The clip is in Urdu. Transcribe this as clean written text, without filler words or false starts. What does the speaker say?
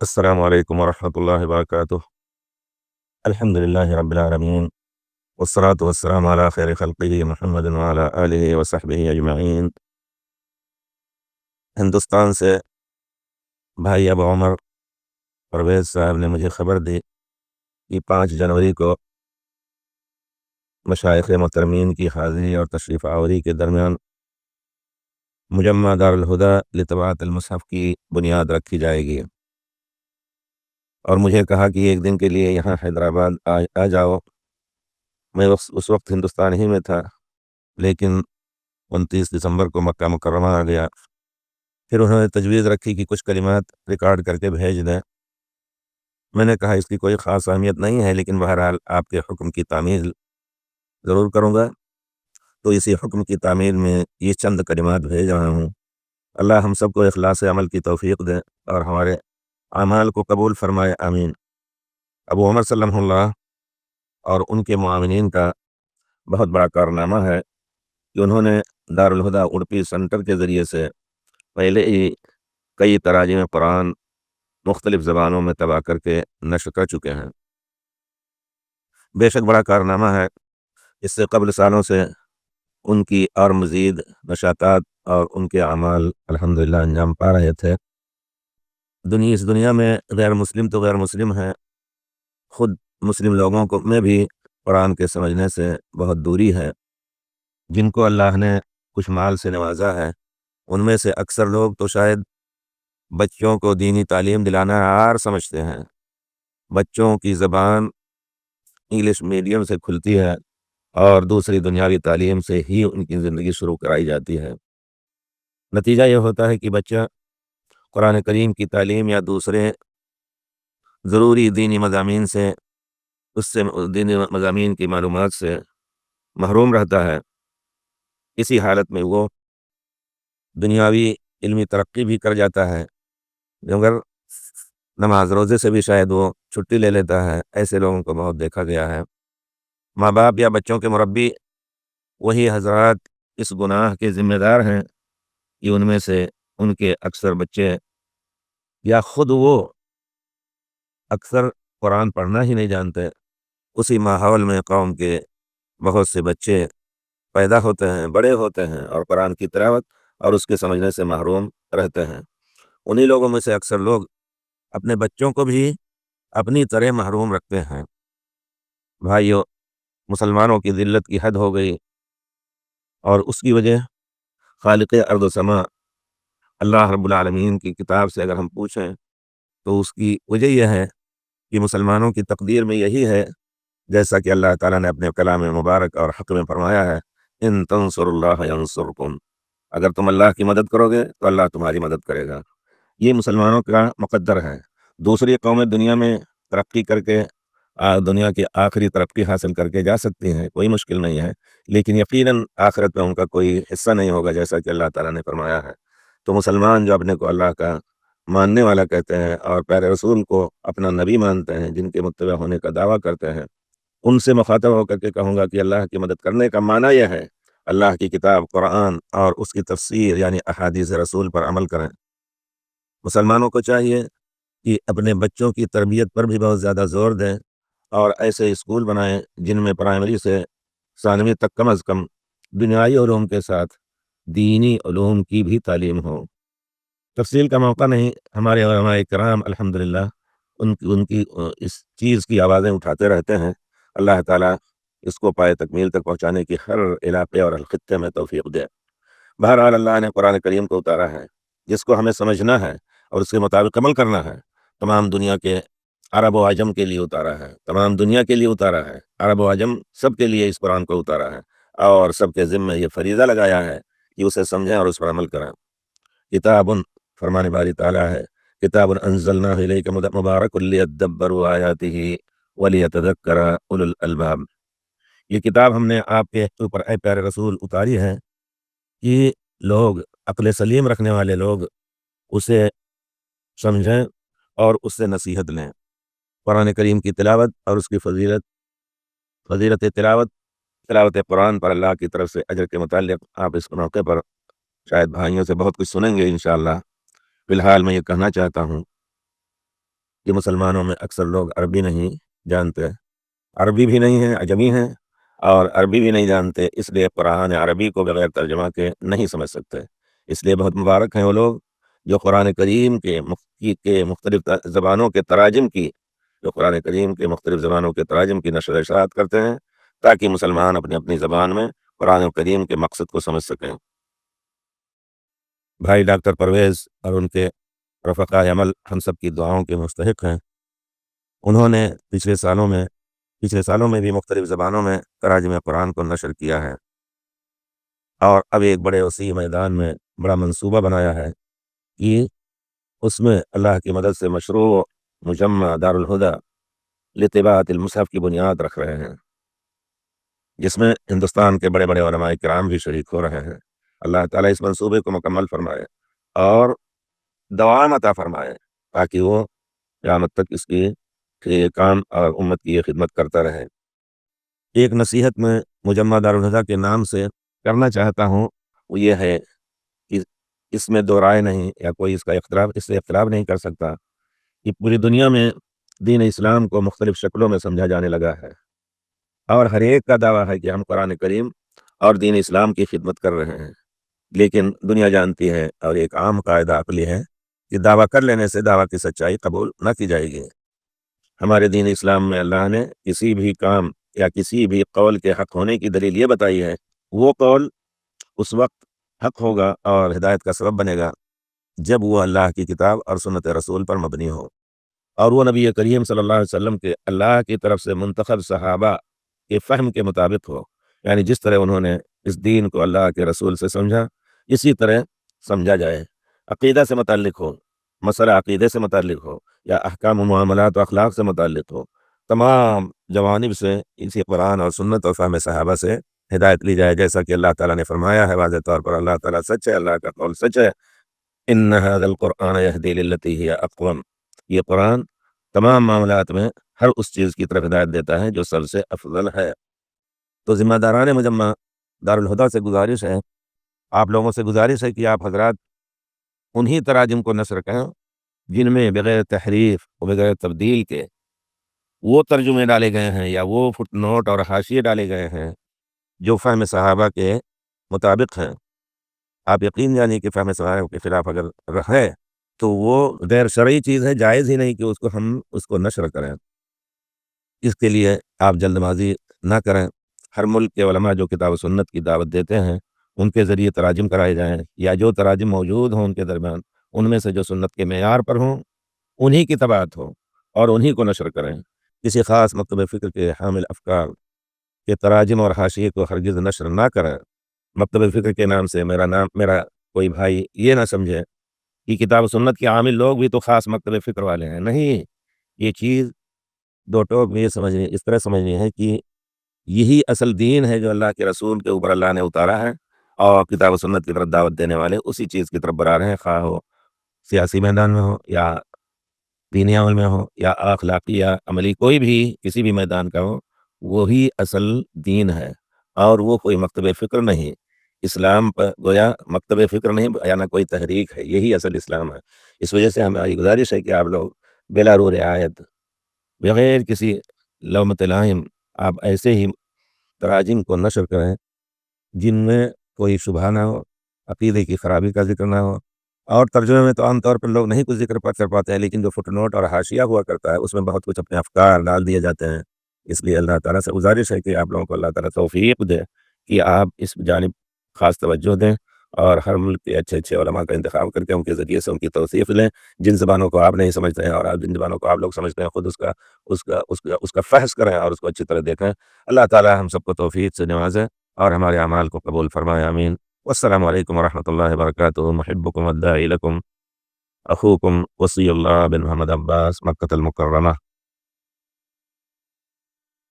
السلام علیکم ورحمۃ اللہ وبرکاتہ۔ الحمد للہ رب العالمین والصلاة والسلام علی خیر خلقہ محمد وعلی آلہ وصحبہ اجمعین۔ ہندوستان سے بھائی ابو عمر پرویز صاحب نے مجھے خبر دی کہ 5 جنوری کو مشائخ محترمین کی حاضری اور تشریف آوری کے درمیان مجمع دارالہدیٰ لطباعت المصحف کی بنیاد رکھی جائے گی، اور مجھے کہا کہ ایک دن کے لیے یہاں حیدرآباد آ جاؤ۔ میں اس وقت ہندوستان ہی میں تھا، لیکن 29 دسمبر کو مکہ مکرمہ آ گیا۔ پھر انہوں نے تجویز رکھی کہ کچھ کلمات ریکارڈ کر کے بھیج دیں۔ میں نے کہا اس کی کوئی خاص اہمیت نہیں ہے، لیکن بہرحال آپ کے حکم کی تعمیل ضرور کروں گا۔ تو اسی حکم کی تعمیل میں یہ چند کلمات بھیج رہا ہوں۔ اللہ ہم سب کو اخلاص عمل کی توفیق دے اور ہمارے اعمال کو قبول فرمائے، آمین۔ ابو عمر صلی اللہ اور ان کے معاونین کا بہت بڑا کارنامہ ہے کہ انہوں نے دارالہدیٰ اڑپی سینٹر کے ذریعے سے پہلے ہی کئی تراجم قرآن مختلف زبانوں میں طبع کر کے نشر کر چکے ہیں۔ بے شک بڑا کارنامہ ہے۔ اس سے قبل سالوں سے ان کی اور مزید نشاطات اور ان کے اعمال الحمدللہ انجام پا رہے تھے۔ اس دنیا میں غیر مسلم تو غیر مسلم ہیں، خود مسلم لوگوں کو میں بھی قرآن کے سمجھنے سے بہت دوری ہے۔ جن کو اللہ نے کچھ مال سے نوازا ہے، ان میں سے اکثر لوگ تو شاید بچوں کو دینی تعلیم دلانا عار سمجھتے ہیں۔ بچوں کی زبان انگلش میڈیم سے کھلتی ہے اور دوسری دنیاوی تعلیم سے ہی ان کی زندگی شروع کرائی جاتی ہے۔ نتیجہ یہ ہوتا ہے کہ بچہ قرآن کریم کی تعلیم یا دوسرے ضروری دینی مضامین سے دینی مضامین کی معلومات سے محروم رہتا ہے۔ اسی حالت میں وہ دنیاوی علمی ترقی بھی کر جاتا ہے، مگر نماز روزے سے بھی شاید وہ چھٹی لے لیتا ہے۔ ایسے لوگوں کو بہت دیکھا گیا ہے۔ ماں باپ یا بچوں کے مربی وہی حضرات اس گناہ کے ذمہ دار ہیں کہ ان میں سے ان کے اکثر بچے یا خود وہ اکثر قرآن پڑھنا ہی نہیں جانتے۔ اسی ماحول میں قوم کے بہت سے بچے پیدا ہوتے ہیں، بڑے ہوتے ہیں اور قرآن کی تلاوت اور اس کے سمجھنے سے محروم رہتے ہیں۔ انہی لوگوں میں سے اکثر لوگ اپنے بچوں کو بھی اپنی طرح محروم رکھتے ہیں۔ بھائیو، مسلمانوں کی ذلت کی حد ہو گئی، اور اس کی وجہ خالق ارض و سما اللہ رب العالمین کی کتاب سے اگر ہم پوچھیں تو اس کی وجہ یہ ہے کہ مسلمانوں کی تقدیر میں یہی ہے، جیسا کہ اللہ تعالیٰ نے اپنے کلام مبارک اور حق میں فرمایا ہے، ان تنصر اللہ ینصرکم، اگر تم اللہ کی مدد کرو گے تو اللہ تمہاری مدد کرے گا۔ یہ مسلمانوں کا مقدر ہے۔ دوسری قومیں دنیا میں ترقی کر کے دنیا کی آخری ترقی حاصل کر کے جا سکتی ہیں، کوئی مشکل نہیں ہے، لیکن یقیناً آخرت میں ان کا کوئی حصہ نہیں ہوگا، جیسا کہ اللہ تعالیٰ نے فرمایا ہے۔ تو مسلمان جو اپنے کو اللہ کا ماننے والا کہتے ہیں اور پیارے رسول کو اپنا نبی مانتے ہیں، جن کے متبع ہونے کا دعویٰ کرتے ہیں، ان سے مخاطب ہو کر کے کہوں گا کہ اللہ کی مدد کرنے کا معنی یہ ہے اللہ کی کتاب قرآن اور اس کی تفسیر یعنی احادیث رسول پر عمل کریں۔ مسلمانوں کو چاہیے کہ اپنے بچوں کی تربیت پر بھی بہت زیادہ زور دیں اور ایسے اسکول بنائیں جن میں پرائمری سے ثانوی تک کم از کم دنیائی علوم کے ساتھ دینی علوم کی بھی تعلیم ہو۔ تفصیل کا موقع نہیں، ہمارے علماء کرام الحمدللہ ان کی اس چیز کی آوازیں اٹھاتے رہتے ہیں۔ اللہ تعالیٰ اس کو پائے تکمیل تک پہنچانے کی ہر علاقے اور ہر خطے میں توفیق دے۔ بہرحال اللہ نے قرآن کریم کو اتارا ہے جس کو ہمیں سمجھنا ہے اور اس کے مطابق عمل کرنا ہے۔ تمام دنیا کے عرب و عجم کے لیے اتارا ہے، تمام دنیا کے لیے اتارا ہے، عرب و عجم سب کے لیے اس قرآن کو اتارا ہے، اور سب کے ذمہ یہ فریضہ لگایا ہے کہ اسے سمجھیں اور اس پر عمل کریں۔ کتاب فرمان باری تعالیٰ ہے، کتاب انزلناہ الیک مبارک لیدبروا آیاتہ ولیتذکر اولو الالباب۔ یہ کتاب ہم نے آپ کے اوپر اے پیارے رسول اتاری ہے کہ لوگ، عقل سلیم رکھنے والے لوگ اسے سمجھیں اور اس سے نصیحت لیں۔ قرآن کریم کی تلاوت اور اس کی فضیلت تلاوت قرآن پر اللہ کی طرف سے اجر کے متعلق آپ اس موقع پر شاید بھائیوں سے بہت کچھ سنیں گے انشاءاللہ۔ فی الحال میں یہ کہنا چاہتا ہوں کہ مسلمانوں میں اکثر لوگ عربی نہیں جانتے، عربی بھی نہیں ہیں، عجمی ہیں، اور عربی بھی نہیں جانتے، اس لیے قرآن عربی کو بغیر ترجمہ کے نہیں سمجھ سکتے۔ اس لیے بہت مبارک ہیں وہ لوگ جو قرآن کریم کے مختلف زبانوں کے تراجم کی جو قرآن کریم کے مختلف زبانوں کے تراجم کی نشر و اشاعت کرتے ہیں، تاکہ مسلمان اپنی اپنی زبان میں قرآن کریم کے مقصد کو سمجھ سکیں۔ بھائی ڈاکٹر پرویز اور ان کے رفقائے عمل ہم سب کی دعاؤں کے مستحق ہیں۔ انہوں نے پچھلے سالوں میں بھی مختلف زبانوں میں تراجم قرآن کو نشر کیا ہے، اور اب ایک بڑے وسیع میدان میں بڑا منصوبہ بنایا ہے کہ اس میں اللہ کی مدد سے مشروع مجمع دارالہدیٰ لطباعت المصحف کی بنیاد رکھ رہے ہیں، جس میں ہندوستان کے بڑے بڑے علماء کرام بھی شریک ہو رہے ہیں۔ اللہ تعالیٰ اس منصوبے کو مکمل فرمائے اور دوام عطا فرمائے، تاکہ وہ قیامت تک اس کی یہ کام اور امت کی یہ خدمت کرتا رہے۔ ایک نصیحت میں مجمع دارالہدیٰ کے نام سے کرنا چاہتا ہوں، وہ یہ ہے کہ اس میں دو رائے نہیں، یا کوئی اس سے اختلاف نہیں کر سکتا کہ پوری دنیا میں دین اسلام کو مختلف شکلوں میں سمجھا جانے لگا ہے، اور ہر ایک کا دعویٰ ہے کہ ہم قرآن کریم اور دین اسلام کی خدمت کر رہے ہیں، لیکن دنیا جانتی ہے، اور ایک عام قاعدہ عقلی ہے کہ دعویٰ کر لینے سے دعویٰ کی سچائی قبول نہ کی جائے گی۔ ہمارے دین اسلام میں اللہ نے کسی بھی کام یا کسی بھی قول کے حق ہونے کی دلیل یہ بتائی ہے، وہ قول اس وقت حق ہوگا اور ہدایت کا سبب بنے گا جب وہ اللہ کی کتاب اور سنت رسول پر مبنی ہو، اور وہ نبی کریم صلی اللہ علیہ وسلم کے اللہ کی طرف سے منتخب صحابہ کے فہم کے مطابق ہو، یعنی جس طرح انہوں نے اس دین کو اللہ کے رسول سے سمجھا اسی طرح سمجھا جائے، عقیدہ سے متعلق ہو، مسئلہ عقیدے سے متعلق ہو، یا احکام و معاملات و اخلاق سے متعلق ہو، تمام جوانب سے اسی قرآن اور سنت اور فہم صحابہ سے ہدایت لی جائے، جیسا کہ اللہ تعالیٰ نے فرمایا ہے واضح طور پر۔ اللہ تعالیٰ سچ ہے، اللہ کا قول سچ ہے، ان ھذا القرآن یہدی للتی ہی اقوم، یہ قرآن تمام معاملات میں ہر اس چیز کی طرف ہدایت دیتا ہے جو سب سے افضل ہے۔ تو ذمہ داران مجمع دارالہدیٰ سے گزارش ہے، آپ لوگوں سے گزارش ہے کہ آپ حضرات انہی تراجم کو نشر کریں جن میں بغیر تحریف و بغیر تبدیل کے وہ ترجمے ڈالے گئے ہیں، یا وہ فٹ نوٹ اور حاشیے ڈالے گئے ہیں جو فہم صحابہ کے مطابق ہیں۔ آپ یقین جانیے کہ فہم صحابہ کے خلاف اگر رہے تو وہ غیر شرعی چیز ہے، جائز ہی نہیں کہ ہم اس کو نشر کریں۔ اس کے لیے آپ جلد بازی نہ کریں، ہر ملک کے علماء جو کتاب و سنت کی دعوت دیتے ہیں ان کے ذریعے تراجم کرائے جائیں، یا جو تراجم موجود ہوں ان کے درمیان ان میں سے جو سنت کے معیار پر ہوں انہی کی تبعات ہو اور انہی کو نشر کریں۔ کسی خاص مکتب فکر کے حامل افکار کے تراجم اور حاشیے کو ہرگز نشر نہ کریں۔ مکتب فکر کے نام سے میرا کوئی بھائی یہ نہ سمجھے کہ کتاب و سنت کے عامل لوگ بھی تو خاص مکتب فکر والے ہیں، نہیں، یہ چیز دو ٹوک میں اس طرح سمجھنی ہے کہ یہی اصل دین ہے جو اللہ کے رسول کے اوپر اللہ نے اتارا ہے، اور کتاب و سنت کی طرف دعوت دینے والے اسی چیز کی طرف بڑھا رہے ہیں، خواہ ہو سیاسی میدان میں ہو، یا دینی عمل میں ہو، یا اخلاقی یا عملی کوئی بھی کسی بھی میدان کا ہو، وہی اصل دین ہے، اور وہ کوئی مکتب فکر نہیں۔ اسلام پر گویا مکتب فکر نہیں، یا نہ کوئی تحریک ہے، یہی اصل اسلام ہے۔ اس وجہ سے ہماری گزارش ہے کہ آپ لوگ بلا رو رعایت، بغیر کسی لومۃ لائم، آپ ایسے ہی تراجم کو نشر کریں جن میں کوئی شبہ نہ ہو، عقیدے کی خرابی کا ذکر نہ ہو، اور ترجمے میں تو عام طور پر لوگ نہیں کچھ ذکر کر پاتے ہیں، لیکن جو فٹ نوٹ اور حاشیہ ہوا کرتا ہے اس میں بہت کچھ اپنے افکار ڈال دیے جاتے ہیں۔ اس لیے اللہ تعالیٰ سے گزارش ہے کہ آپ لوگوں کو اللہ تعالیٰ توفیق دے کہ آپ اس جانب خاص توجہ دیں، اور ہر ملک کے اچھے اچھے علماء کا انتخاب کر کے ان کے ذریعے سے ان کی توصیف لیں، جن زبانوں کو آپ نہیں سمجھتے ہیں اور جن زبانوں کو آپ لوگ سمجھتے ہیں، خود اس کا فحص کریں اور اس کو اچھی طرح دیکھیں۔ اللہ تعالیٰ ہم سب کو توفیق سے نوازے اور ہمارے اعمال کو قبول فرمائے، آمین۔ والسلام علیکم ورحمۃ اللہ وبرکاتہ۔ محبکم الداعی لکم اخوکم وصی اللہ بن محمد عباس، مکۃ المکرمہ۔